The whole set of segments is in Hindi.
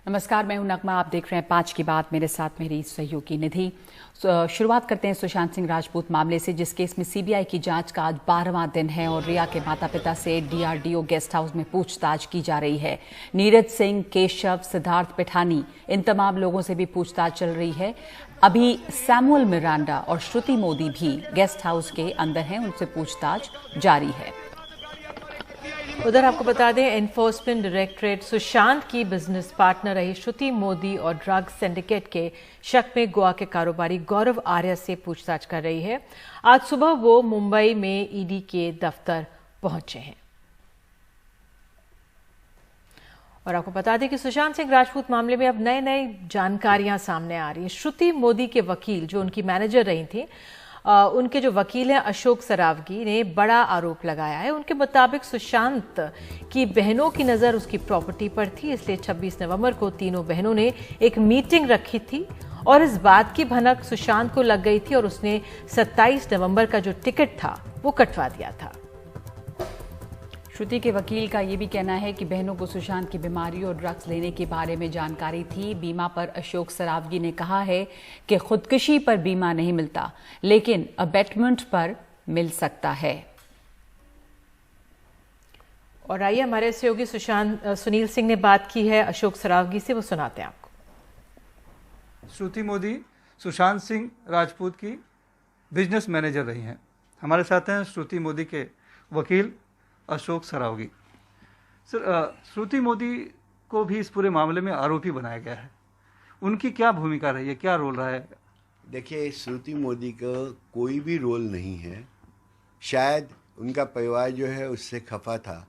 नमस्कार, मैं हूं नगमा। आप देख रहे हैं 5 की बात। मेरे साथ मेरी सहयोगी निधि। शुरुआत करते हैं सुशांत सिंह राजपूत मामले से, जिस केस में सीबीआई की जांच का आज 12वां दिन है और रिया के माता पिता से डीआरडीओ गेस्ट हाउस में पूछताछ की जा रही है। नीरज सिंह, केशव, सिद्धार्थ पिठानी, इन तमाम लोगों से भी पूछताछ चल रही है। अभी सैमुअल मिरांडा और श्रुति मोदी भी गेस्ट हाउस के अंदर हैं, उनसे पूछताछ जारी है। उधर आपको बता दें, एनफोर्समेंट डायरेक्टरेट सुशांत की बिजनेस पार्टनर रही श्रुति मोदी और ड्रग सिंडिकेट के शक में गोवा के कारोबारी गौरव आर्या से पूछताछ कर रही है। आज सुबह वो मुंबई में ईडी के दफ्तर पहुंचे हैं। और आपको बता दें कि सुशांत सिंह राजपूत मामले में अब नई जानकारियां सामने आ रही हैं। श्रुति मोदी के वकील, जो उनकी मैनेजर रही थी, उनके जो वकील हैं अशोक सरावगी, ने बड़ा आरोप लगाया है। उनके मुताबिक सुशांत की बहनों की नज़र उसकी प्रॉपर्टी पर थी, इसलिए 26 नवंबर को तीनों बहनों ने एक मीटिंग रखी थी और इस बात की भनक सुशांत को लग गई थी और उसने 27 नवंबर का जो टिकट था वो कटवा दिया था। श्रुति के वकील का ये भी कहना है कि बहनों को सुशांत की बीमारी और ड्रग्स लेने के बारे में जानकारी थी। बीमा पर अशोक सरावगी ने कहा है कि खुदकुशी पर बीमा नहीं मिलता, लेकिन अबेटमेंट पर मिल सकता है। और आइए, हमारे सहयोगी सुनील सिंह ने बात की है अशोक सरावगी से, वो सुनाते हैं आपको। श्रुति मोदी सुशांत सिंह राजपूत की बिजनेस मैनेजर रही हैं। हमारे साथ हैं श्रुति मोदी के वकील अशोक सरावगी। सर, श्रुति मोदी को भी इस पूरे मामले में आरोपी बनाया गया है। उनकी क्या भूमिका रही है, क्या रोल रहा है? देखिए, श्रुति मोदी का कोई भी रोल नहीं है। शायद उनका परिवार जो है उससे खफा था,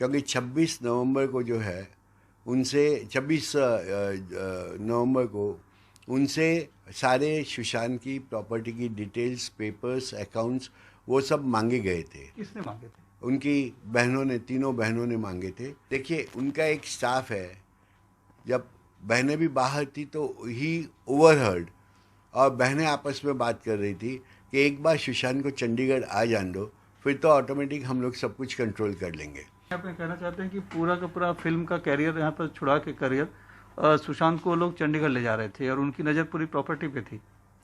क्योंकि 26 नवंबर को जो है उनसे 26 नवंबर को उनसे सारे सुशांत की प्रॉपर्टी की डिटेल्स, पेपर्स, अकाउंट्स वो सब मांगे गए थे। किसने मांगे थे? उनकी बहनों ने, तीनों बहनों ने मांगे थे। देखिए, उनका एक स्टाफ है, जब बहनें भी बाहर थी तो ही ओवरहर्ड, और बहनें आपस में बात कर रही थी कि एक बार सुशांत को चंडीगढ़ आ जान दो, फिर तो ऑटोमेटिक हम लोग सब कुछ कंट्रोल कर लेंगे। आप कहना चाहते हैं कि पूरा का पूरा फिल्म का कैरियर, यहाँ पर छुड़ा के करियर सुशांत को लोग चंडीगढ़ ले जा रहे थे और उनकी नज़र पूरी प्रॉपर्टी पे थी।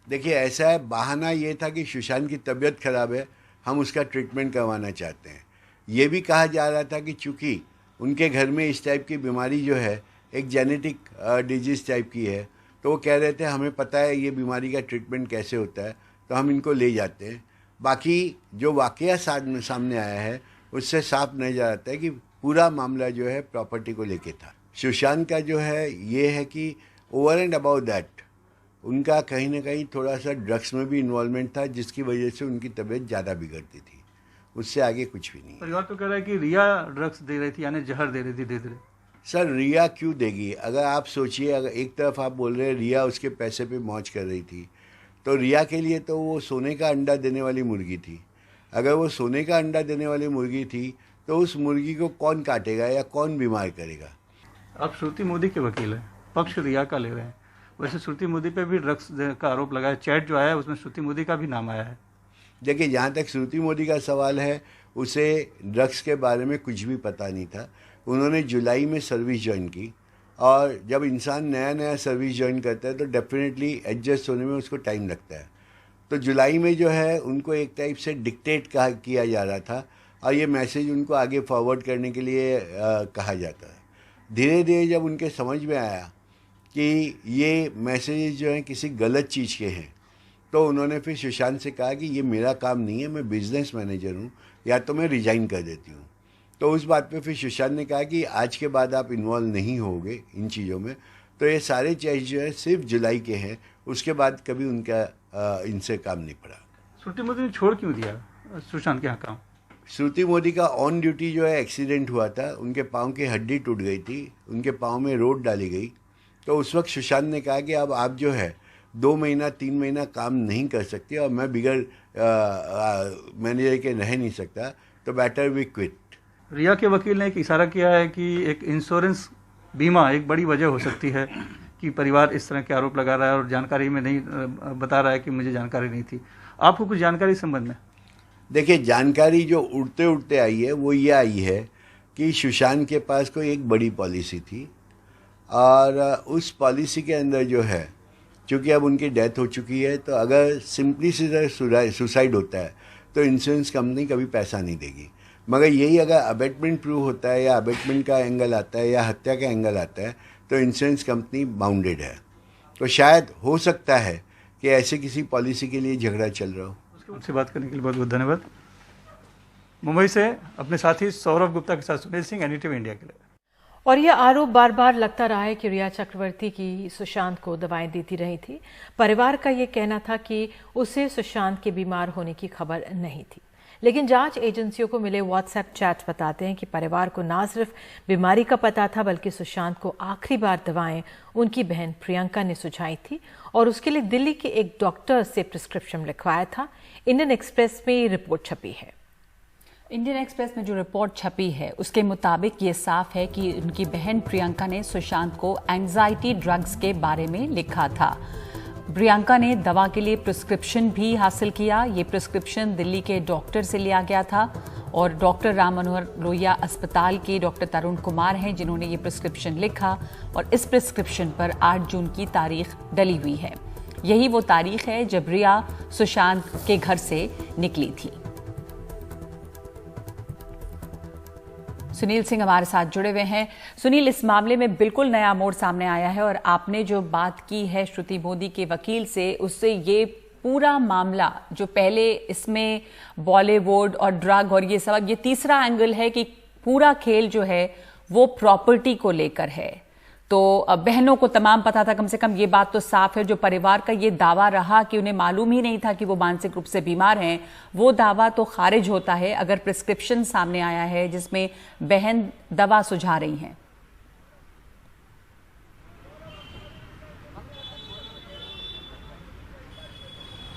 देखिए, ऐसा है, बहाना ये था कि सुशांत की तबीयत खराब है, हम उसका ट्रीटमेंट करवाना चाहते हैं। ये भी कहा जा रहा था कि चूँकि उनके घर में इस टाइप की बीमारी जो है एक जेनेटिक डिजीज़ टाइप की है, तो वो कह रहे थे हमें पता है ये बीमारी का ट्रीटमेंट कैसे होता है, तो हम इनको ले जाते हैं। बाकी जो वाकया सामने आया है उससे साफ नजर आता है कि पूरा मामला जो है प्रॉपर्टी को लेके था। सुशांत का जो है ये है कि ओवर एंड अबाउट दैट उनका कहीं ना कहीं थोड़ा सा ड्रग्स में भी इन्वॉल्वमेंट था, जिसकी वजह से उनकी तबीयत ज़्यादा बिगड़ती थी। उससे आगे कुछ भी नहीं। परिवार तो कह रहा है कि रिया ड्रग्स दे रही थी, यानी जहर दे रही थी धीरे। सर, रिया क्यों देगी? अगर आप सोचिए, अगर एक तरफ आप बोल रहे हैं रिया उसके पैसे पे मौज कर रही थी, तो रिया के लिए तो वो सोने का अंडा देने वाली मुर्गी थी। अगर वो सोने का अंडा देने वाली मुर्गी थी तो उस मुर्गी को कौन काटेगा या कौन बीमार करेगा? आप श्रुति मोदी के वकील हैं, पक्ष रिया का ले रहे हैं। वैसे श्रुति मोदी पे भी ड्रग्स का आरोप लगा है। चैट जो आया है उसमें श्रुति मोदी का भी नाम आया है। देखिए, जहाँ तक श्रुति मोदी का सवाल है, उसे ड्रग्स के बारे में कुछ भी पता नहीं था। उन्होंने जुलाई में सर्विस ज्वाइन की, और जब इंसान नया सर्विस ज्वाइन करता है तो डेफिनेटली एडजस्ट होने में उसको टाइम लगता है। तो जुलाई में जो है उनको एक टाइप से डिक्टेट किया जा रहा था, और ये मैसेज उनको आगे फॉरवर्ड करने के लिए कहा जाता है। धीरे धीरे जब उनके समझ में आया कि ये मैसेज जो हैं किसी गलत चीज़ के हैं, तो उन्होंने फिर सुशांत से कहा कि ये मेरा काम नहीं है, मैं बिजनेस मैनेजर हूँ, या तो मैं रिजाइन कर देती हूँ। तो उस बात पे फिर सुशांत ने कहा कि आज के बाद आप इन्वॉल्व नहीं होगे इन चीज़ों में। तो ये सारे चीज़ जो है सिर्फ जुलाई के हैं, उसके बाद कभी उनका इनसे काम नहीं पड़ा। श्रुति मोदी ने छोड़ क्यों दिया सुशांत के यहाँ काम? श्रुति मोदी का ऑन ड्यूटी जो है एक्सीडेंट हुआ था, उनके पाँव की हड्डी टूट गई थी, उनके पाँव में रोड डाली गई। तो उस वक्त सुशांत ने कहा कि अब आप जो है 2 महीना 3 महीना काम नहीं कर सकती, और मैं बिगड़ मैनेजर के रह नहीं सकता, तो बेटर वी क्विट। रिया के वकील ने एक इशारा किया है कि एक इंश्योरेंस बीमा एक बड़ी वजह हो सकती है कि परिवार इस तरह के आरोप लगा रहा है और जानकारी में नहीं बता रहा है कि मुझे जानकारी नहीं थी। आपको कुछ जानकारी इस संबंध में? देखिए, जानकारी जो उड़ते उड़ते आई है वो ये आई है कि सुशांत के पास कोई एक बड़ी पॉलिसी थी, और उस पॉलिसी के अंदर जो है, चूँकि अब उनकी डेथ हो चुकी है, तो अगर सिंपली से सुसाइड होता है तो इंश्योरेंस कंपनी कभी पैसा नहीं देगी। मगर यही अगर अबेटमेंट प्रूव होता है या अबेटमेंट का एंगल आता है या हत्या का एंगल आता है तो इंश्योरेंस कंपनी बाउंडेड है। तो शायद हो सकता है कि ऐसे किसी पॉलिसी के लिए झगड़ा चल रहा हो। उसके बात करने के लिए बहुत बहुत धन्यवाद। मुंबई से अपने साथी सौरभ गुप्ता के साथ सुनील सिंह, एनडीटीवी इंडिया के लिए। और यह आरोप बार बार लगता रहा है कि रिया चक्रवर्ती की सुशांत को दवाएं देती रही थी। परिवार का यह कहना था कि उसे सुशांत के बीमार होने की खबर नहीं थी, लेकिन जांच एजेंसियों को मिले व्हाट्सएप चैट्स बताते हैं कि परिवार को न सिर्फ बीमारी का पता था, बल्कि सुशांत को आखिरी बार दवाएं उनकी बहन प्रियंका ने सुझाई थी और उसके लिए दिल्ली के एक डॉक्टर से प्रिस्क्रिप्शन लिखवाया था। इंडियन एक्सप्रेस में रिपोर्ट छपी है। इंडियन एक्सप्रेस में जो रिपोर्ट छपी है उसके मुताबिक ये साफ है कि उनकी बहन प्रियंका ने सुशांत को एंजाइटी ड्रग्स के बारे में लिखा था। प्रियंका ने दवा के लिए प्रिस्क्रिप्शन भी हासिल किया। ये प्रिस्क्रिप्शन दिल्ली के डॉक्टर से लिया गया था और डॉक्टर राम मनोहर लोहिया अस्पताल के डॉक्टर तरुण कुमार हैं जिन्होंने ये प्रिस्क्रिप्शन लिखा और इस प्रिस्क्रिप्शन पर 8 जून की तारीख डली हुई है। यही वो तारीख है जब रिया सुशांत के घर से निकली थी। सुनील सिंह हमारे साथ जुड़े हुए हैं। सुनील, इस मामले में बिल्कुल नया मोड़ सामने आया है और आपने जो बात की है श्रुति मोदी के वकील से, उससे ये पूरा मामला जो पहले इसमें बॉलीवुड और ड्रग और ये सब, ये तीसरा एंगल है कि पूरा खेल जो है वो प्रॉपर्टी को लेकर है। तो बहनों को तमाम पता था, कम से कम ये बात तो साफ है। जो परिवार का ये दावा रहा कि उन्हें मालूम ही नहीं था कि वो मानसिक रूप से बीमार हैं, वो दावा तो खारिज होता है अगर प्रिस्क्रिप्शन सामने आया है जिसमें बहन दवा सुझा रही हैं।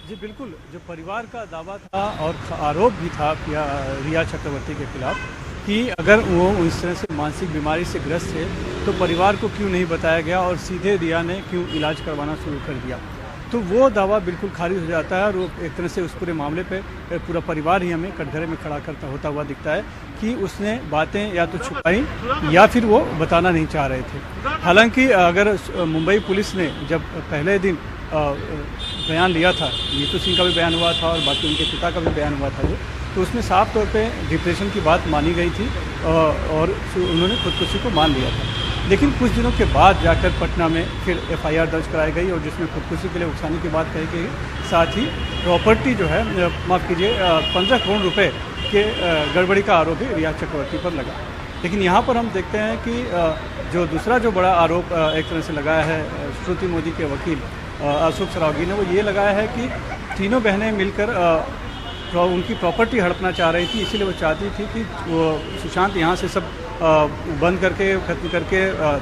जी बिल्कुल, जो परिवार का दावा था और आरोप भी था रिया चक्रवर्ती के खिलाफ कि अगर वो इस तरह से मानसिक बीमारी से ग्रस्त है तो परिवार को क्यों नहीं बताया गया और सीधे रिया ने क्यों इलाज करवाना शुरू कर दिया, तो वो दावा बिल्कुल खारिज हो जाता है। और वो एक तरह से उस पूरे मामले पे पूरा परिवार ही हमें कटघरे में खड़ा करता होता हुआ दिखता है कि उसने बातें या तो छुपाई या फिर वो बताना नहीं चाह रहे थे। हालांकि अगर मुंबई पुलिस ने जब पहले दिन बयान लिया था, नीतू सिंह का भी बयान हुआ था और बाकी उनके पिता का भी बयान हुआ था, तो उसमें साफ तौर पे डिप्रेशन की बात मानी गई थी और उन्होंने खुदकुशी को मान लिया था। लेकिन कुछ दिनों के बाद जाकर पटना में फिर एफआईआर दर्ज कराई गई और जिसमें खुदकुशी के लिए उकसाने की बात कही गई, साथ ही प्रॉपर्टी जो है, माफ़ कीजिए, 15 करोड़ रुपए के गड़बड़ी का आरोप भी रिया चक्रवर्ती पर लगा। लेकिन यहाँ पर हम देखते हैं कि जो दूसरा जो बड़ा आरोप एक तरह से लगाया है श्रुति मोदी के वकील अशोक सरावगी ने, वो ये लगाया है कि तीनों बहनें मिलकर उनकी प्रॉपर्टी हड़पना चाह रही थी। इसीलिए वो चाहती थी कि वो सुशांत यहाँ से सब बंद करके खत्म करके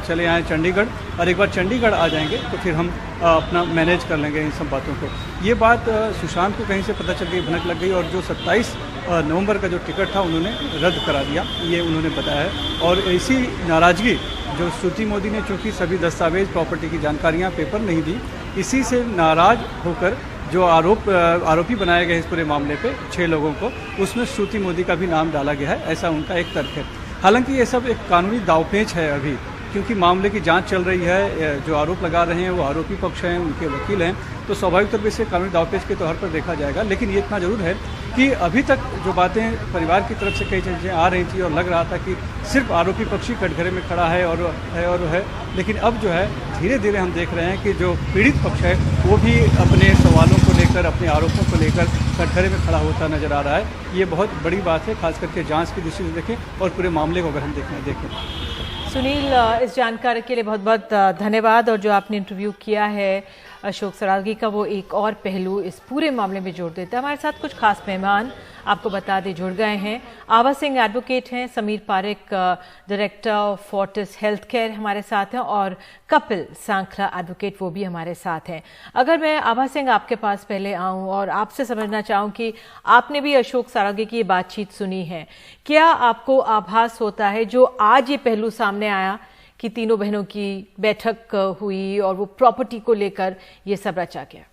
चले आएँ चंडीगढ़, और एक बार चंडीगढ़ आ जाएंगे तो फिर हम अपना मैनेज कर लेंगे इन सब बातों को। ये बात सुशांत को कहीं से पता चल गई, भनक लग गई और जो 27 नवंबर का जो टिकट था उन्होंने रद्द करा दिया, ये उन्होंने बताया है। और इसी नाराज़गी जो श्रुति मोदी ने, चूँकि सभी दस्तावेज प्रॉपर्टी की जानकारियाँ पेपर नहीं दी, इसी से नाराज़ होकर जो आरोपी बनाए गए इस पूरे मामले पे 6 लोगों को, उसमें श्रुति मोदी का भी नाम डाला गया है, ऐसा उनका एक तर्क है। हालांकि ये सब एक कानूनी दावपेच है अभी, क्योंकि मामले की जांच चल रही है। जो आरोप लगा रहे हैं वो आरोपी पक्ष हैं, उनके वकील हैं, तो स्वाभाविक तौर पर इसे कानूनी दावपेच के तौर पर देखा जाएगा। लेकिन ये इतना जरूर है कि अभी तक जो बातें परिवार की तरफ से कई चीज़ें आ रही थी और लग रहा था कि सिर्फ आरोपी पक्ष ही कटघरे में खड़ा है और है, लेकिन अब जो है धीरे धीरे हम देख रहे हैं कि जो पीड़ित पक्ष है वो भी अपने सवालों को लेकर, अपने आरोपों को लेकर कटघरे में खड़ा होता नजर आ रहा है। ये बहुत बड़ी बात है, खास करके जांच की दृष्टि से देखें और पूरे मामले को अगर हम देखें। सुनील, इस जानकारी के लिए बहुत बहुत धन्यवाद। और जो आपने इंटरव्यू किया है अशोक सरावगी का, वो एक और पहलू इस पूरे मामले में जोड़ देता है। हमारे साथ कुछ खास मेहमान आपको बता दें जुड़ गए हैं। आभा सिंह एडवोकेट हैं, Sameer Parekh director of Fortis health care हमारे साथ हैं और कपिल सांखला एडवोकेट, वो भी हमारे साथ हैं। अगर मैं आभा सिंह आपके पास पहले आऊं और आपसे समझना चाहूं कि आपने भी अशोक सरावगी की ये बातचीत सुनी है, क्या आपको आभास होता है जो आज ये पहलू सामने आया कि तीनों बहनों की बैठक हुई और वो प्रॉपर्टी को लेकर ये सब रचा गया?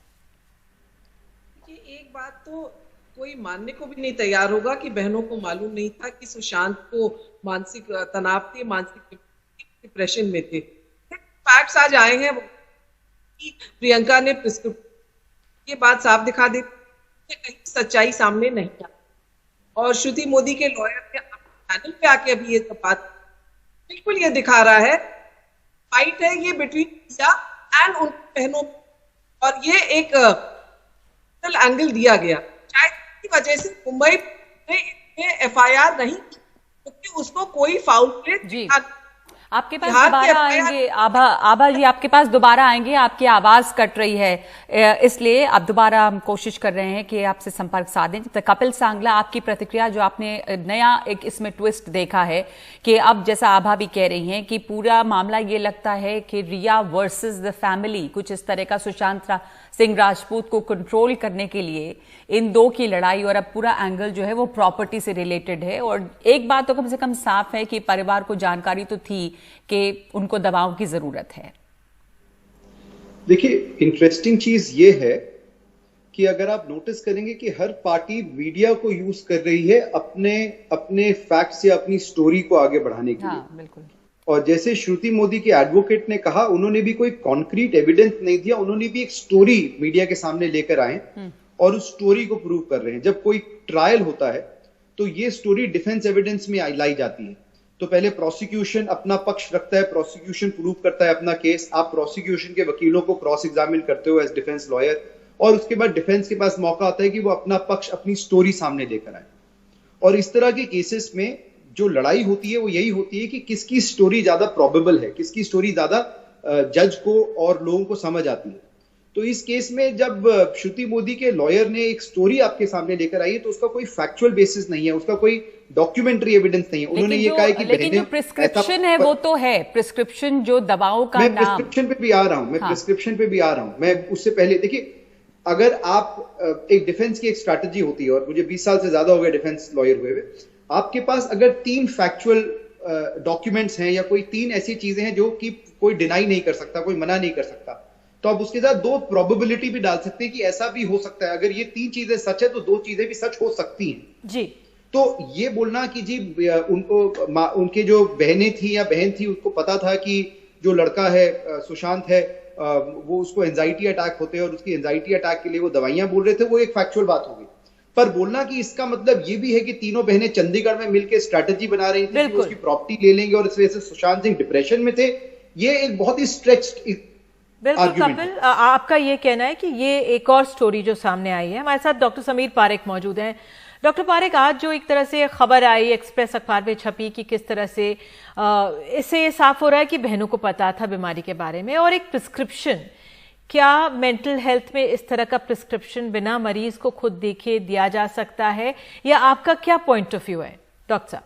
एक बात तो कोई मानने को भी नहीं तैयार होगा कि बहनों को मालूम नहीं था कि सुशांत को मानसिक तनाव थे, मानसिक डिप्रेशन में थे। फैक्ट्स आज आए हैं कि प्रियंका ने प्रिस्क्रिप्शन, ये बात साफ दिखा देती है कहीं सच्चाई सामने नहीं आई। और श्रुति मोदी के लॉयर ने पैनल पे आके अभी ये बात बिल्कुल ये दिखा रहा है, फाइट है ये बिटवीन प्रिया एंड उन बहनों, और ये एक एंगल दिया गया। शायद इसकी वजह से मुंबई ने FIR नहीं की, क्योंकि उसको कोई फाउल प्ले। आपके पास दोबारा आएंगे आभा जी, आपके पास दोबारा आएंगे, आपकी आवाज कट रही है, इसलिए आप दोबारा हम कोशिश कर रहे हैं कि आपसे संपर्क साधें। तो कपिल सांगला, आपकी प्रतिक्रिया, जो आपने नया एक इसमें ट्विस्ट देखा है कि अब जैसा आभा भी कह रही हैं कि पूरा मामला ये लगता है कि रिया वर्सेस द फैमिली, कुछ इस तरह का सुशांत सिंह राजपूत को कंट्रोल करने के लिए इन दो की लड़ाई, और अब पूरा एंगल जो है वो प्रॉपर्टी से रिलेटेड है। और एक बात तो कम से कम साफ है कि परिवार को जानकारी तो थी कि उनको दवाओं की जरूरत है। देखिए, इंटरेस्टिंग चीज ये है कि अगर आप नोटिस करेंगे कि हर पार्टी मीडिया को यूज कर रही है अपने फैक्ट्स या अपनी स्टोरी को आगे बढ़ाने के लिए। बिल्कुल। और जैसे श्रुति मोदी के एडवोकेट ने कहा, उन्होंने भी कोई कॉन्क्रीट एविडेंस नहीं दिया, उन्होंने भी एक स्टोरी मीडिया के सामने लेकर आए और उस स्टोरी को प्रूव कर रहे हैं। जब कोई ट्रायल होता है तो ये स्टोरी डिफेंस एविडेंस में लाई जाती है। तो पहले प्रोसिक्यूशन अपना पक्ष रखता है, प्रोसिक्यूशन प्रूव करता है अपना केस, आप प्रोसिक्यूशन के वकीलों को क्रॉस एग्जामिन करते हो एज डिफेंस लॉयर, और उसके बाद डिफेंस के पास मौका आता है कि वो अपना पक्ष, अपनी स्टोरी सामने लेकर आए। और इस तरह के केसेस में जो लड़ाई होती है वो यही होती है कि किसकी स्टोरी ज्यादा प्रोबेबल है, किसकी स्टोरी ज्यादा जज को और लोगों को समझ आती है। तो इस केस में जब श्रुति मोदी के लॉयर ने एक स्टोरी आपके सामने लेकर आई है तो उसका कोई फैक्चुअल बेसिस नहीं है, उसका कोई डॉक्यूमेंटरी एविडेंस नहीं है। उन्होंने ये कहा है कि लेकिन जो प्रिस्क्रिप्शन है वो तो है, प्रिस्क्रिप्शन जो दवाओं का मैं प्रिस्क्रिप्शन पे भी आ रहा हूं, प्रिस्क्रिप्शन पे भी आ रहा हूं। मैं उससे पहले देखिए, अगर आप एक डिफेंस की एक स्ट्रैटेजी होती है, और मुझे 20 साल से ज्यादा हो गए डिफेंस लॉयर हुए, आपके पास अगर 3 फैक्चुअल डॉक्यूमेंट्स हैं या कोई 3 ऐसी चीजें हैं जो कि कोई डिनाई नहीं कर सकता, कोई मना नहीं कर सकता, तो आप उसके साथ 2 प्रोबेबिलिटी भी डाल सकते हैं कि ऐसा भी हो सकता है। अगर ये 3 चीजें सच है तो 2 चीजें भी सच हो सकती हैं जी। तो ये बोलना कि जी उनको उनके जो बहनें थी या बहन थी उसको पता था कि जो लड़का है सुशांत है वो उसको एंजाइटी अटैक होते हैं और उसकी एंजाइटी अटैक के लिए वो दवाइयां बोल रहे थे, वो एक फैक्चुअल बात हो गई। पर बोलना कि इसका मतलब ये भी है कि तीनों बहनें चंडीगढ़ में मिलकर स्ट्रैटेजी बना रही थी कि उसकी प्रॉपर्टी ले लेंगे और इस वजह से सुशांत सिंह डिप्रेशन में थे, ये एक बहुत ही स्ट्रेच्ड। बिल्कुल कपिल, आपका ये कहना है कि ये एक और स्टोरी जो सामने आई है। हमारे साथ डॉक्टर समीर पारेख मौजूद हैं। डॉक्टर पारेख, आज जो एक तरह से खबर आई, एक्सप्रेस अखबार में छपी कि किस तरह से इससे ये साफ हो रहा है कि बहनों को पता था बीमारी के बारे में, और एक प्रिस्क्रिप्शन, क्या मेंटल हेल्थ में इस तरह का प्रिस्क्रिप्शन बिना मरीज को खुद देखे दिया जा सकता है, या आपका क्या पॉइंट ऑफ व्यू है डॉक्टर साहब?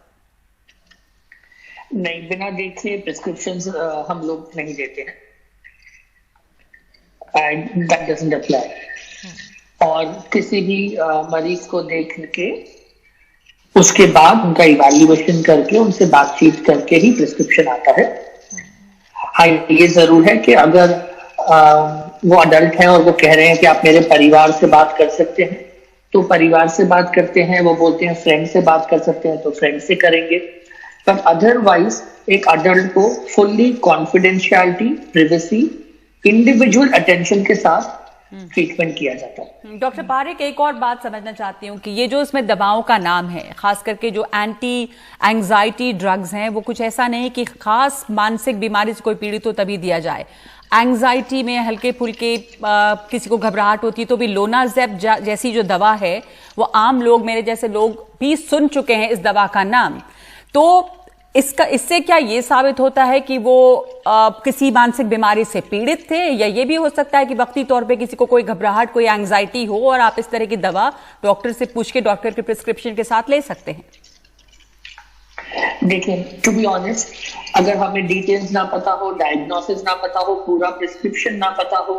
नहीं, बिना देखे प्रिस्क्रिप्शंस हम लोग नहीं देते हैं, that doesn't apply। और किसी भी मरीज को देख के उसके बाद उनका इवैल्यूएशन करके उनसे बातचीत करके ही प्रिस्क्रिप्शन आता है। हाँ, ये जरूर है कि अगर वो अडल्ट हैं और वो कह रहे हैं कि आप मेरे परिवार से बात कर सकते हैं, तो परिवार से बात करते हैं। वो बोलते हैं फ्रेंड से बात कर सकते हैं, तो फ्रेंड से करेंगे। पर अदरवाइज एक अडल्ट को fully confidentiality, privacy, individual attention के साथ ट्रीटमेंट किया जाता है। डॉक्टर पारेख, एक और बात समझना चाहती हूँ कि ये जो इसमें दवाओं का नाम है, खास करके जो एंटी एंजाइटी ड्रग्स हैं, वो कुछ ऐसा नहीं कि खास मानसिक बीमारी से कोई पीड़ित हो तभी दिया जाए। एंजाइटी में हल्के फुल्के किसी को घबराहट होती तो भी लोनाजेप जैसी जो दवा है वो आम लोग, मेरे जैसे लोग भी सुन चुके हैं इस दवा का नाम। तो इससे क्या ये साबित होता है कि वो किसी मानसिक बीमारी से पीड़ित थे, या ये भी हो सकता है कि वक्ती तौर पे किसी को कोई घबराहट, कोई एंजाइटी हो और आप इस तरह की दवा डॉक्टर से पूछ के डॉक्टर के प्रिस्क्रिप्शन के साथ ले सकते हैं? देखिए, टू बी ऑनेस्ट, अगर हमें डिटेल्स ना पता हो, डायग्नोसिस ना पता हो, पूरा प्रिस्क्रिप्शन ना पता हो,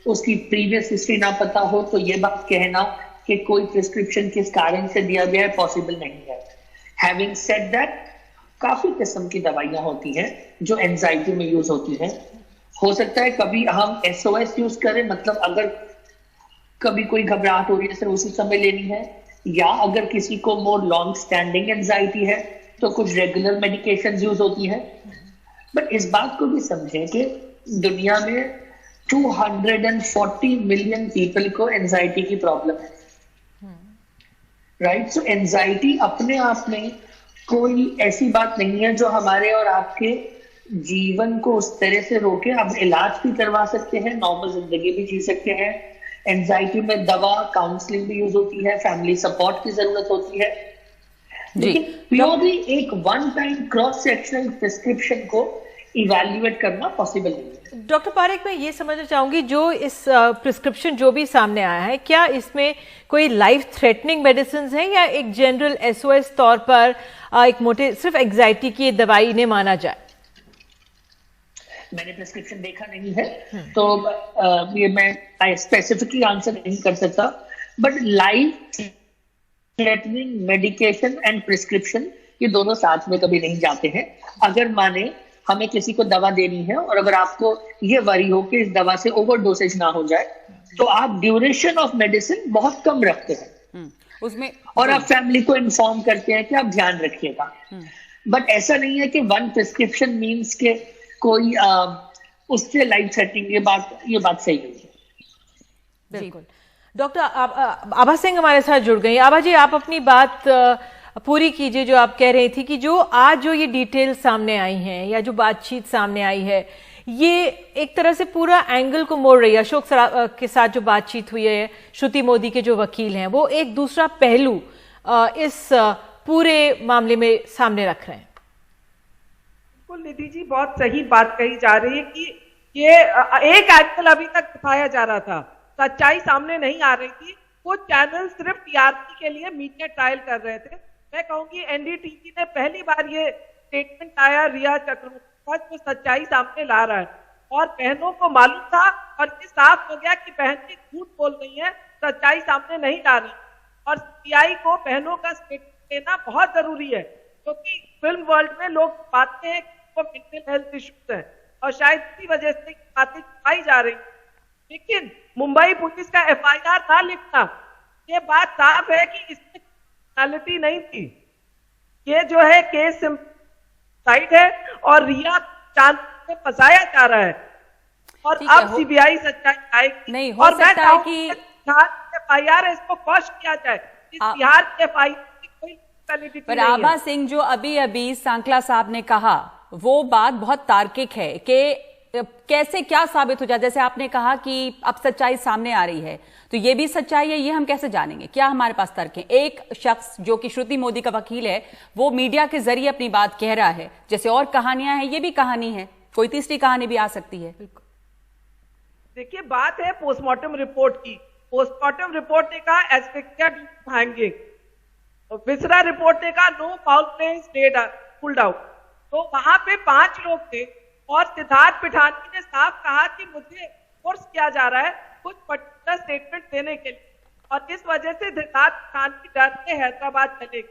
उसकी प्रीवियस हिस्ट्री ना पता हो, तो ये बात कहना कि कोई प्रिस्क्रिप्शन किस कारण से दिया गया है पॉसिबल नहीं है। हैविंग सेड दैट, काफी किस्म की दवाइयां होती हैं जो एंजाइटी में यूज होती हैं। हो सकता है कभी हम SOS यूज करें, मतलब अगर कभी कोई घबराहट हो रही है सिर्फ उसी समय लेनी है, या अगर किसी को मोर लॉन्ग स्टैंडिंग एंजाइटी है तो कुछ रेगुलर मेडिकेशन यूज होती है। बट इस बात को भी समझें कि दुनिया में 240 मिलियन पीपल को एंजाइटी की प्रॉब्लम है, राइट? सो एंजाइटी अपने आप में कोई ऐसी बात नहीं है जो हमारे और आपके जीवन को उस तरह से रोके। आप इलाज भी करवा सकते हैं, नॉर्मल जिंदगी भी जी सकते हैं। एंजाइटी में दवा, काउंसलिंग भी यूज होती है, फैमिली सपोर्ट की जरूरत होती है, लेकिन प्योरली एक one time cross sectional prescription को इवैल्यूएट करना पॉसिबल नहीं है। डॉक्टर पारेख, मैं ये समझना चाहूंगी, जो इस प्रिस्क्रिप्शन जो भी सामने आया है, क्या इसमें कोई लाइफ थ्रेटनिंग मेडिसिन है या एक जनरल SOS तौर पर एक मोटे सिर्फ एंजाइटी की दवाई इन्हें माना जाए? मैंने प्रिस्क्रिप्शन देखा नहीं है, तो ये मैं स्पेसिफिकली आंसर नहीं कर सकता, but life threatening medication and prescription ये दोनों साथ में कभी नहीं जाते हैं। अगर माने हमें किसी को दवा देनी है और अगर आपको ये वरी हो कि इस दवा से ओवरडोसेज ना हो जाए, तो आप ड्यूरेशन ऑफ मेडिसिन बहुत कम रखते हैं उसमें, और आप फैमिली को इन्फॉर्म करते हैं कि आप ध्यान रखिएगा। बट ऐसा नहीं है कि वन प्रिस्क्रिप्शन मीन्स के कोई उससे लाइफ सेटिंग, ये बात सही नहीं है। बिल्कुल। डॉक्टर आभा सिंह हमारे साथ जुड़ गई। आभा जी, आप अपनी बात पूरी कीजिए। जो आप कह रही थी कि जो आज जो ये डिटेल सामने आई हैं या जो बातचीत सामने आई है, ये एक तरह से पूरा एंगल को मोड़ रही है। अशोक सराफ के साथ जो बातचीत हुई है, श्रुति मोदी के जो वकील हैं, वो एक दूसरा पहलू इस पूरे मामले में सामने रख रहे हैं। बिल्कुल निधि जी, बहुत सही बात कही जा रही है कि ये एक एंगल अभी तक दिखाया जा रहा था, सच्चाई सामने नहीं आ रही थी। कुछ चैनल सिर्फ TRP के लिए मीडिया ट्रायल कर रहे थे। मैं कहूंगी NDTV ने पहली बार ये स्टेटमेंट आया रिया चक्रवर्ती का, जो सच्चाई सामने ला रहा है, और बहनों को मालूम था और ये साफ हो गया कि बहन की झूठ बोल रही है, सच्चाई सामने नहीं ला रही। और CBI को बहनों का स्टेटमेंट देना बहुत जरूरी है, क्योंकि फिल्म वर्ल्ड में लोग पाते हैं कि वो मेंटल हेल्थ इश्यूज है और शायद इसी वजह से बातें छुपाई जा रही। लेकिन मुंबई पुलिस का FIR ना लिखना, ये बात साफ है कि इसमें क्रिमिनलिटी नहीं थी। ये जो है केस साइड है और रिया चांद में फंसाया जा रहा है, और अब CBI सच्चाई आएगी। नहीं हो सकता है कि FIR है, इसको क्वॉश किया जाए। इस बिहार के FIR की कोई क्रिमिनलिटी पर आभा सिंह, जो अभी सांकला साहब ने कहा, वो बात बहुत तार्किक है कि कैसे क्या साबित हो जाए। जैसे आपने कहा कि अब सच्चाई सामने आ रही है, तो ये भी सच्चाई है, ये हम कैसे जानेंगे? क्या हमारे पास तर्क है? एक शख्स जो कि श्रुति मोदी का वकील है, वो मीडिया के जरिए अपनी बात कह रहा है, जैसे और कहानियां हैं, ये भी कहानी है, कोई तीसरी कहानी भी आ सकती है। देखिए, बात है पोस्टमार्टम रिपोर्ट की। पोस्टमार्टम रिपोर्ट ने कहा asphyxia due to hanging, viscera report ने कहा no foul play is pulled out. तो वहां पे 5 लोग थे और सिद्धार्थ पिठानी ने साफ कहा कि मुझे फोर्स किया जा रहा है कुछ पर्टिकुलर स्टेटमेंट देने के लिए, और इस वजह से सिद्धार्थ पिठानी डर के हैदराबाद चले गए।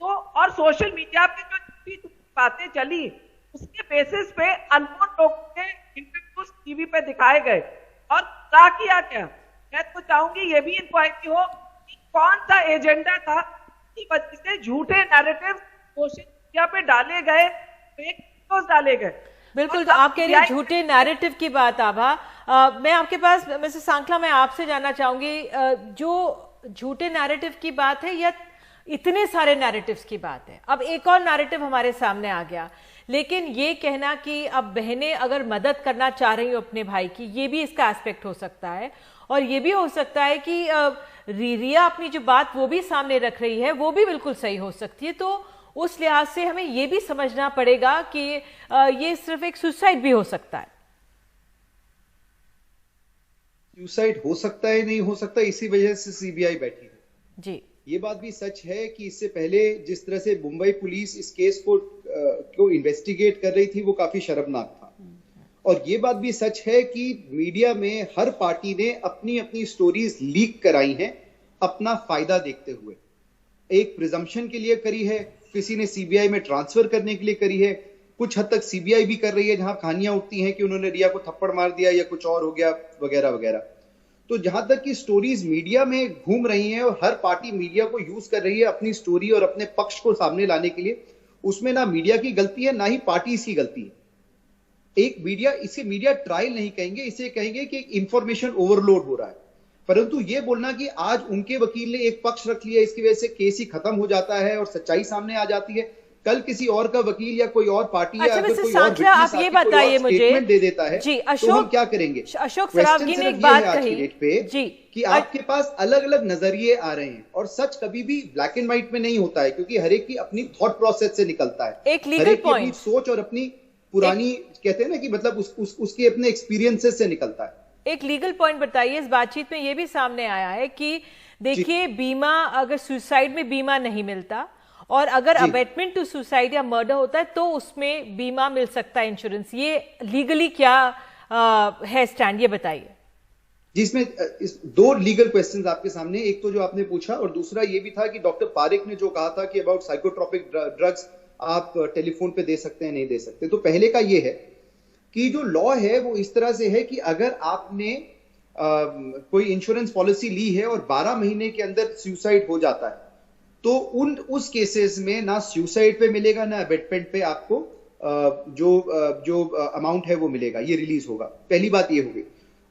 तो और सोशल मीडिया पे जो झूठी बातें चली, उसके बेसिस पे अननोन लोगों के इंटरव्यूज टीवी पे दिखाए गए और क्या किया गया। मैं तो चाहूंगी ये भी इंक्वायरी हो कि कौन सा एजेंडा था कि वजह से झूठे नैरेटिव सोशल मीडिया पे डाले गए, फेक न्यूज डाले गए। बिल्कुल, तो आप कह रहे हैं झूठे नैरेटिव की बात। आभा, मैं आपके पास मिसेस सांकला, मैं आपसे जानना चाहूंगी, जो झूठे नैरेटिव की बात है या इतने सारे नैरेटिव्स की बात है? अब एक और नैरेटिव हमारे सामने आ गया, लेकिन ये कहना कि अब बहनें अगर मदद करना चाह रही हो अपने भाई की, ये भी इसका एस्पेक्ट हो सकता है। और ये भी हो सकता है कि रिया अपनी जो बात वो भी सामने रख रही है, वो भी बिल्कुल सही हो सकती है। तो उस लिहाज से हमें ये भी समझना पड़ेगा कि ये सिर्फ एक सुसाइड भी हो सकता है। सुसाइड हो सकता है, नहीं हो सकता, इसी वजह से CBI बैठी है जी। ये बात भी सच है कि इससे पहले जिस तरह से मुंबई पुलिस इस केस को इन्वेस्टिगेट कर रही थी, वो काफी शर्मनाक था। और ये बात भी सच है कि मीडिया में हर पार्टी ने अपनी अपनी स्टोरीज लीक कराई हैं अपना फायदा देखते हुए। एक प्रिजम्पशन के लिए करी है, किसी ने CBI में ट्रांसफर करने के लिए करी है, कुछ हद तक CBI भी कर रही है, जहां कहानियां उठती हैं कि उन्होंने रिया को थप्पड़ मार दिया या कुछ और हो गया वगैरह वगैरह। तो जहां तक की स्टोरीज मीडिया में घूम रही हैं और हर पार्टी मीडिया को यूज कर रही है अपनी स्टोरी और अपने पक्ष को सामने लाने के लिए, उसमें ना मीडिया की गलती है ना ही पार्टी की गलती है। इसे मीडिया ट्रायल नहीं कहेंगे, इसे कहेंगे कि इंफॉर्मेशन ओवरलोड हो रहा है। परंतु ये बोलना कि आज उनके वकील ने एक पक्ष रख लिया, इसकी वजह से केस ही खत्म हो जाता है और सच्चाई सामने आ जाती है, कल किसी और का वकील या कोई और पार्टी या अगर कोई और विटनेस आप ये बताइए मुझे स्टेटमेंट दे देता है जी, तो हम क्या करेंगे? अशोक सरावगी ने एक बात कही जी कि आपके पास अलग अलग नजरिए आ रहे हैं और सच कभी भी ब्लैक एंड व्हाइट में नहीं होता है, क्योंकि हर एक की अपनी थॉट प्रोसेस से निकलता है, एक लीगल पॉइंट, सोच और अपनी पुरानी कहते हैं ना कि मतलब उसके अपने एक्सपीरियंसेस से निकलता है। एक लीगल पॉइंट बताइए। इस बातचीत में यह भी सामने आया है कि देखिए बीमा, अगर सुसाइड में बीमा नहीं मिलता और अगर अबेटमेंट टू सुसाइड या मर्डर होता है तो उसमें बीमा मिल सकता है, इंश्योरेंस। ये लीगली क्या है स्टैंड, ये बताइए। जिसमें दो लीगल क्वेश्चंस आपके सामने, एक तो जो आपने पूछा और दूसरा ये भी था कि डॉक्टर पारेख ने जो कहा था कि अबाउट साइकोट्रोपिक ड्रग्स आप टेलीफोन पे दे सकते हैं नहीं दे सकते। तो पहले का ये है कि जो लॉ है वो इस तरह से है कि अगर आपने कोई इंश्योरेंस पॉलिसी ली है और 12 महीने के अंदर सुसाइड हो जाता है तो उस केसेस में ना सुसाइड पे मिलेगा ना अबेटमेंट पे आपको जो अमाउंट है वो मिलेगा, ये रिलीज होगा। पहली बात ये होगी।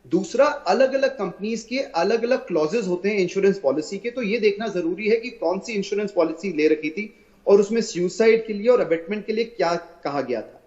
दूसरा, अलग अलग कंपनीज के अलग अलग क्लॉजेस होते हैं इंश्योरेंस पॉलिसी के, तो ये देखना जरूरी है कि कौन सी इंश्योरेंस पॉलिसी ले रखी थी और उसमें सुसाइड के लिए और अबेटमेंट के लिए क्या कहा गया था।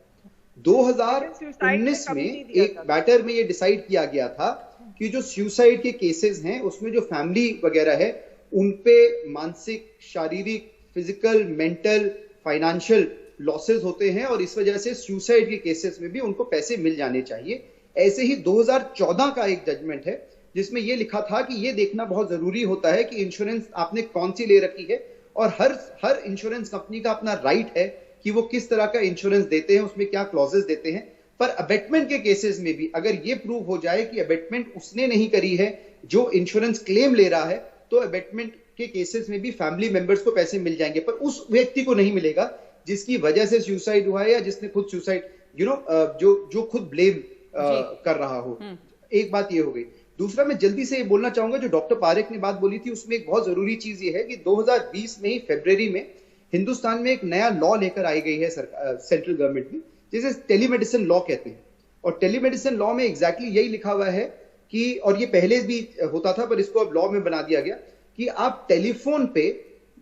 2019 में एक मैटर में ये डिसाइड किया गया था कि जो सुसाइड के केसेस हैं उसमें जो फैमिली वगैरह है उनपे मानसिक, शारीरिक, फिजिकल, मेंटल, फाइनेंशियल लॉसेस होते हैं और इस वजह से सुसाइड के केसेस में भी उनको पैसे मिल जाने चाहिए। ऐसे ही 2014 का एक जजमेंट है जिसमें यह लिखा था कि यह देखना बहुत जरूरी होता है कि इंश्योरेंस आपने कौन सी ले रखी है और हर इंश्योरेंस कंपनी का अपना राइट है कि वो किस तरह का इंश्योरेंस देते हैं, उसमें क्या क्लॉजेस देते हैं। पर अबेटमेंट के केसेस में भी अगर ये प्रूव हो जाए कि अबेटमेंट उसने नहीं करी है जो इंश्योरेंस क्लेम ले रहा है, तो अबेटमेंट के केसेस में भी फैमिली मेंबर्स को पैसे मिल जाएंगे, पर उस व्यक्ति को नहीं मिलेगा जिसकी वजह से सुसाइड हुआ है या जिसने खुद सुसाइड जो खुद ब्लेम कर रहा हो। एक बात ये हो गई। दूसरा, मैं जल्दी से ये बोलना चाहूंगा, जो डॉक्टर पारेख ने बात बोली थी उसमें एक बहुत जरूरी चीज ये है कि 2020 में ही फरवरी में हिंदुस्तान में एक नया लॉ लेकर आई गई है सेंट्रल गवर्नमेंट ने, जिसे टेलीमेडिसिन लॉ कहते हैं। और टेलीमेडिसिन लॉ में एग्जैक्टली यही लिखा हुआ है कि, और ये पहले भी होता था पर इसको अब लॉ में बना दिया गया कि आप टेलीफोन पे,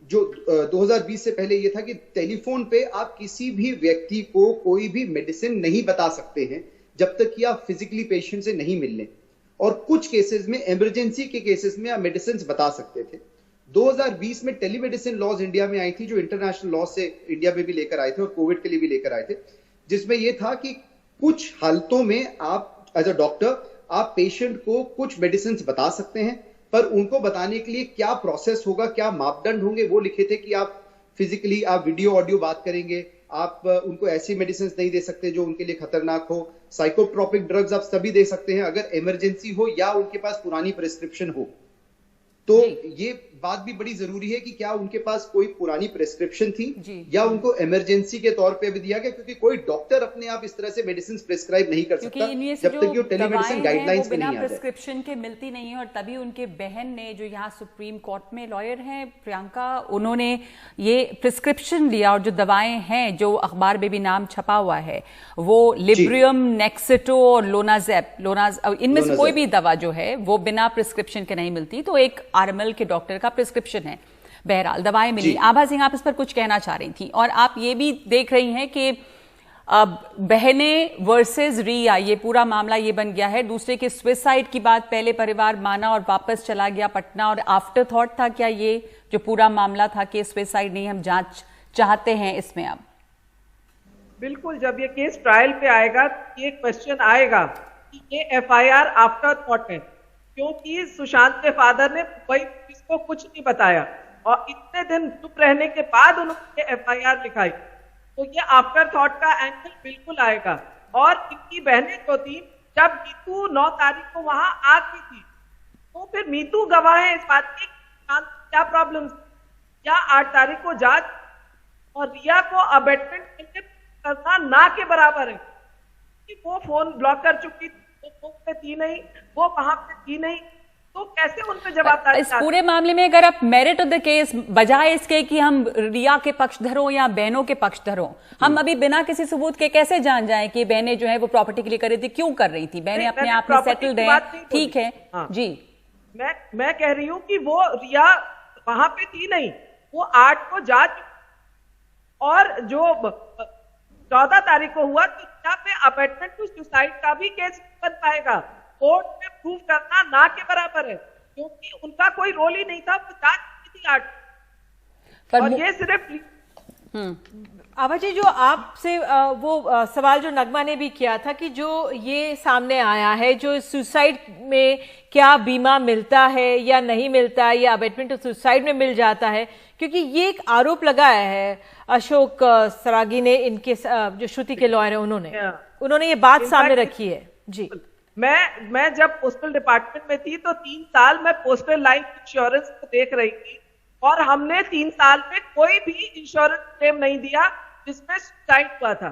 जो 2020 से पहले ये था कि टेलीफोन पे आप किसी भी व्यक्ति को कोई भी मेडिसिन नहीं बता सकते हैं जब तक कि आप फिजिकली पेशेंट से नहीं मिल लें। और कुछ केसेस में, इमरजेंसी के केसेस में आप मेडिसिन बता सकते थे। 2020 में टेलीमेडिसिन लॉज इंडिया में आई थी, जो इंटरनेशनल लॉ से इंडिया में भी लेकर आए थे और कोविड के लिए भी लेकर आए थे, जिसमें यह था कि कुछ हालतों में आप एज अ डॉक्टर आप पेशेंट को कुछ मेडिसिन बता सकते हैं, पर उनको बताने के लिए क्या प्रोसेस होगा, क्या मापदंड होंगे, वो लिखे थे कि आप फिजिकली, आप वीडियो ऑडियो बात करेंगे, आप उनको ऐसी मेडिसिन नहीं दे सकते जो उनके लिए खतरनाक हो, साइकोट्रोपिक ड्रग्स आप सभी दे सकते हैं अगर इमरजेंसी हो या उनके पास पुरानी प्रिस्क्रिप्शन हो। तो ये बात भी बड़ी जरूरी है कि क्या उनके पास कोई पुरानी प्रिस्क्रिप्शन थी या उनको इमरजेंसी के तौर पे भी दिया गया, क्योंकि कोई डॉक्टर अपने आप इस तरह से मेडिसिन प्रिस्क्राइब नहीं कर सकता जब तक कि टेलीमेडिसिन गाइडलाइंस में नहीं आ जाए। प्रिस्क्रिप्शन के मिलती नहीं है। और तभी उनके बहन ने, जो यहाँ सुप्रीम कोर्ट में लॉयर हैं प्रियंका, उन्होंने ये प्रिस्क्रिप्शन लिया और जो दवाएं हैं, जो अखबार में भी नाम छपा हुआ है, वो लिब्रियम, नेक्सिटो और लोनाजेप, इनमें से कोई भी दवा जो है वो बिना प्रिस्क्रिप्शन के नहीं मिलती। तो एक आरएमएल के डॉक्टर का प्रिस्क्रिप्शन है। बहरहाल दवाएं मिली। आभा सिंह, आप इस पर कुछ कहना चाह रही थी और आप ये भी देख रही हैं कि अब बहनें वर्सेस रिया, ये पूरा मामला ये बन गया है। दूसरे के सुसाइड की बात पहले परिवार माना और वापस चला गया पटना, और आफ्टर थॉट था क्या ये जो पूरा मामला था कि सुसाइड नहीं, हम जांच चाहते हैं इसमें। अब बिल्कुल, जब ये केस ट्रायल पे आएगा ये क्वेश्चन आएगा कि ये एफआईआर आफ्टर थॉट है, क्योंकि सुशांत के फादर ने वही इसको कुछ नहीं बताया और इतने दिन चुप रहने के बाद उन्होंने एफआईआर लिखाई। तो ये आफ्टर थॉट का एंगल बिल्कुल आएगा। और इनकी बहनें जो थी, जब मीतू 9 तारीख को वहां आ गई थी, तो फिर मीतू गवाह है इस बात की क्या प्रॉब्लम, या 8 तारीख को जांच, और रिया को अबेटमेंट करना ना के बराबर है कि वो फोन ब्लॉक कर चुकी थी, वो फोन पे थी नहीं, वो वहां पे थी नहीं, तो कैसे उन पे जवाबदारी? इस पूरे मामले में अगर आप मेरिट ऑफ द केस बजाय इसके कि हम रिया के पक्षधरों या बहनों के पक्षधरों, हम अभी बिना किसी सबूत के कैसे जान जाएं कि बहनें जो है वो प्रॉपर्टी के लिए कर रही थी, क्यों कर रही थी? बहनें अपने आप में सेटल्ड है, ठीक है। हाँ। जी, मैं कह रही हूँ कि वो रिया वहां पे थी नहीं, वो 8 को जा चुकी और जो 14 तारीख को हुआ तो रिया पे अबैटमेंट टू सुसाइड का भी केस बन पाएगा। कोर्ट में प्रूव करना ना के बराबर है, क्योंकि उनका कोई रोल ही नहीं था, वो जा चुकी थी 8 पर और ये सिर्फ आभा जी, जो आपसे वो सवाल जो नगमा ने भी किया था कि जो ये सामने आया है, जो सुसाइड में क्या बीमा मिलता है या नहीं मिलता है या अबेटमेंट ऑफ सुसाइड में मिल जाता है, क्योंकि ये एक आरोप लगाया है अशोक सरागी ने, इनके जो श्रुति के लॉयर है उन्होंने ये बात सामने रखी है। जी, मैं जब पोस्टल डिपार्टमेंट में थी तो 3 साल मैं पोस्टल लाइफ इंश्योरेंस को देख रही थी और हमने 3 साल में कोई भी इंश्योरेंस क्लेम नहीं दिया जिसमें सुसाइड हुआ था।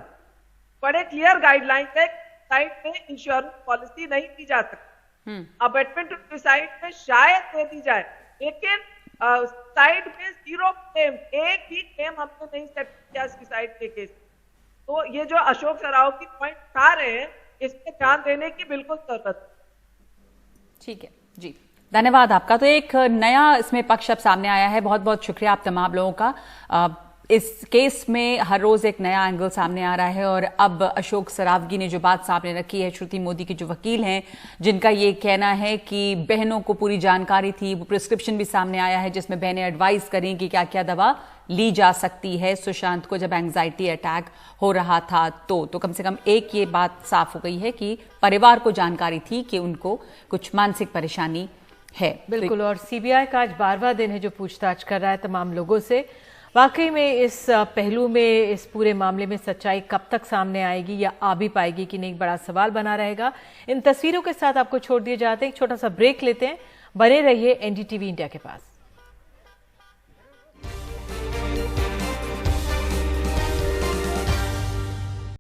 बड़े क्लियर गाइडलाइन है, सुसाइड में इंश्योरेंस पॉलिसी नहीं दी जा सकती। अबेटमेंट टू सुसाइड में शायद दे दी जाए, लेकिन सुसाइड में 0 क्लेम, एक भी क्लेम हमने नहीं सेट किया सुसाइड के केस। तो ये जो अशोक सराव की पॉइंट उठा रहे हैं, इस पे ध्यान देने की बिल्कुल जरूरत है। ठीक है जी, धन्यवाद आपका। तो एक नया इसमें पक्ष अब सामने आया है। बहुत बहुत शुक्रिया आप तमाम लोगों का। इस केस में हर रोज एक नया एंगल सामने आ रहा है और अब अशोक सरावगी ने जो बात सामने रखी है, श्रुति मोदी के जो वकील हैं जिनका ये कहना है कि बहनों को पूरी जानकारी थी, वो प्रिस्क्रिप्शन भी सामने आया है जिसमें बहनें एडवाइस करें कि क्या क्या दवा ली जा सकती है सुशांत को जब एंग्जाइटी अटैक हो रहा था। तो कम से कम एक ये बात साफ हो गई है कि परिवार को जानकारी थी कि उनको कुछ मानसिक परेशानी है। बिल्कुल, और सीबीआई का आज 12वां दिन है जो पूछताछ कर रहा है तमाम लोगों से। वाकई में इस पहलू में, इस पूरे मामले में सच्चाई कब तक सामने आएगी या आ भी पाएगी कि नहीं, एक बड़ा सवाल बना रहेगा। इन तस्वीरों के साथ आपको छोड़ दिए जाते हैं, एक छोटा सा ब्रेक लेते हैं। बने रहिए एनडीटीवी इंडिया के पास।